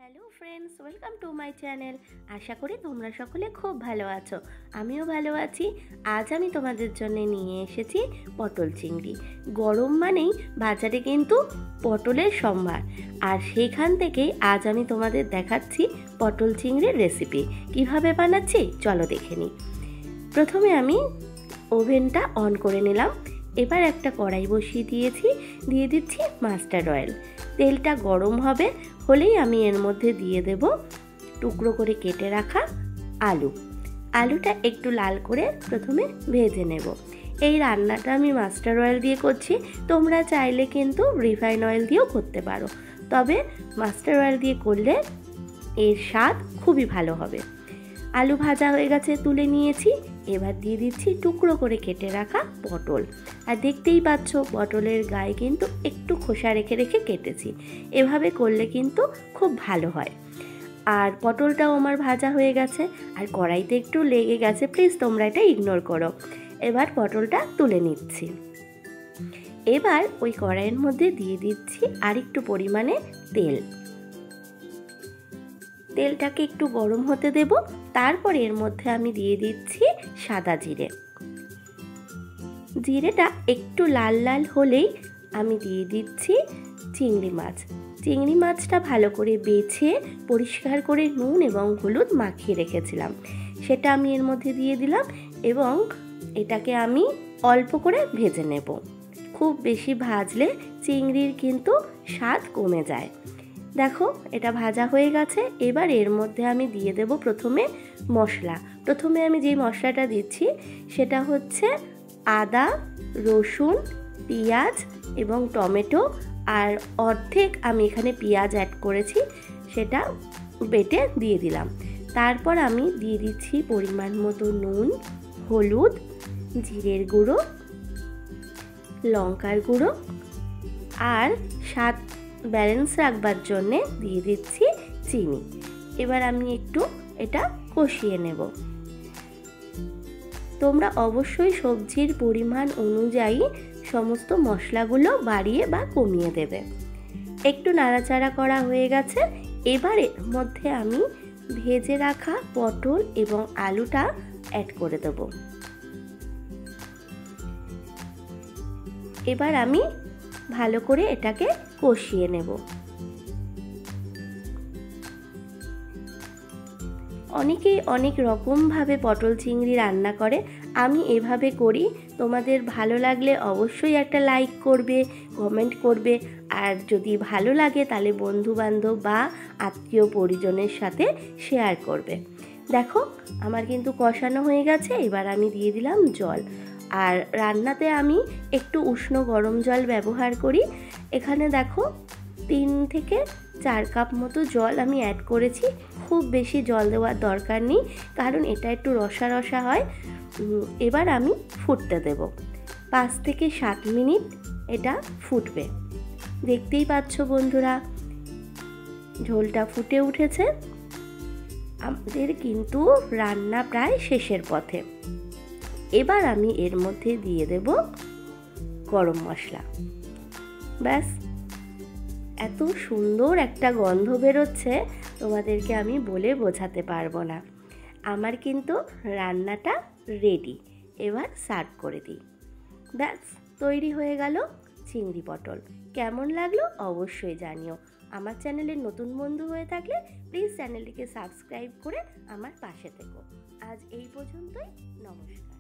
Hello friends, welcome to my channel. আশা করি তোমরা সকলে খুব ভালো আছো, আমিও ভালো আছি। আজ আমি তোমাদের জন্য নিয়ে এসেছি পটল চিংড়ি। গরম মানেই বাজারে কিন্তু পটলের সম্ভার, আর সেইখান থেকেই আজ আমি তোমাদের দেখাচ্ছি পটল চিংড়ির রেসিপি। কিভাবে বানাচ্ছি চলো দেখে নিই। প্রথমে আমি ওভেনটা অন করে নিলাম। এবার একটা কড়াই বসিয়ে দিয়ে দিচ্ছি মাস্টার্ড অয়েল। তেলটা গরম হলেই আমি এর মধ্যে দিয়ে দেব টুকরো করে কেটে রাখা আলুটা একটু লাল করে প্রথমে ভেজে নেব। এই রান্নাটা আমি মাস্টার্ড অয়েল দিয়ে করছি, তোমরা চাইলে কিন্তু রিফাইন অয়েল দিয়েও করতে পারো, তবে মাস্টার্ড অয়েল দিয়ে করলে এর স্বাদ খুবই ভালো হবে। আলু ভাজা হয়ে গেছে, তুলে নিয়েছি। এবার দিয়ে দিচ্ছি টুকরো করে কেটে রাখা পটল। আর দেখতেই পাচ্ছ পটলের গায়ে কিন্তু একটু খোসা রেখে রেখে কেটেছি, এভাবে করলে কিন্তু খুব ভালো হয়। আর পটলটাও আমার ভাজা হয়ে গেছে, আর কড়াইতে একটু লেগে গেছে, প্লিজ তোমরা এটা ইগনোর করো। এবার পটলটা তুলে নিচ্ছি। এবার ওই কড়াইয়ের মধ্যে দিয়ে দিচ্ছি আরেকটু পরিমাণে তেলটাকে একটু গরম হতে দেব। তারপর এর মধ্যে আমি দিয়ে দিচ্ছি সাদা জিরেটা একটু লাল লাল হলেই আমি দিয়ে দিচ্ছি চিংড়ি মাছটা ভালো করে বেছে পরিষ্কার করে নুন এবং হলুদ মাখিয়ে রেখেছিলাম, সেটা আমি এর মধ্যে দিয়ে দিলাম এবং এটাকে আমি অল্প করে ভেজে নেব। খুব বেশি ভাজলে চিংড়ির কিন্তু স্বাদ কমে যায়। দেখো এটা ভাজা হয়ে গেছে। এবার এর মধ্যে আমি দিয়ে দেব প্রথমে আমি যেই মশলাটা দিচ্ছি সেটা হচ্ছে আদা, রসুন, পেঁয়াজ এবং টমেটো, আর অর্ধেক আমি এখানে পেঁয়াজ অ্যাড করেছি, সেটা বেটে দিয়ে দিলাম। তারপর আমি দিয়ে দিচ্ছি পরিমাণ মতো নুন, হলুদ, জিরের গুঁড়ো, লঙ্কার গুঁড়ো, আর স্বাদ ব্যালেন্স রাখবার জন্যে দিয়ে দিচ্ছি চিনি। এবার আমি একটু এটা কষিয়ে নেব। তোমরা অবশ্যই সবজির পরিমাণ অনুযায়ী সমস্ত মশলাগুলো বাড়িয়ে বা কমিয়ে দেবে। একটু নাড়াচাড়া করা হয়ে গেছে। এবার এর মধ্যে আমি ভেজে রাখা পটল এবং আলুটা অ্যাড করে দেব। এবার আমি ভালো করে এটাকে কষিয়ে নেব। অনেকেই অনেক রকমভাবে পটল চিংড়ি রান্না করে, আমি এভাবে করি। তোমাদের ভালো লাগলে অবশ্যই একটা লাইক করবে, কমেন্ট করবে, আর যদি ভালো লাগে তাহলে বন্ধুবান্ধব বা আত্মীয় পরিজনের সাথে শেয়ার করবে। দেখো আমার কিন্তু কষানো হয়ে গেছে। এবার আমি দিয়ে দিলাম জল, আর রান্নাতে আমি একটু উষ্ণ গরম জল ব্যবহার করি। এখানে দেখো 3 থেকে 4 কাপ মতো জল আমি অ্যাড করেছি। খুব বেশি জল দেওয়ার দরকার নেই, কারণ এটা একটু রসা রসা হয়। এবার আমি ফুটতে দেব। 5 থেকে 7 মিনিট এটা ফুটবে। দেখতেই পাচ্ছ বন্ধুরা, ঝোলটা ফুটে উঠেছে। আমাদের কিন্তু রান্না প্রায় শেষের পথে। এবার আমি এর মধ্যে দিয়ে দেব গরম মশলা। ব্যাস, এত সুন্দর একটা গন্ধ বেরোচ্ছে, তোমাদেরকে আমি বলে বোঝাতে পারবো না। আমার কিন্তু রান্নাটা রেডি। এবার সার্ভ করে দিই। ব্যাস, তৈরি হয়ে গেল চিংড়ি পটল। কেমন লাগলো অবশ্যই জানিও। আমার চ্যানেলের নতুন বন্ধু হয়ে থাকলে প্লিজ চ্যানেলটিকে সাবস্ক্রাইব করে আমার পাশে থেকো। আজ এই পর্যন্তই, নমস্কার।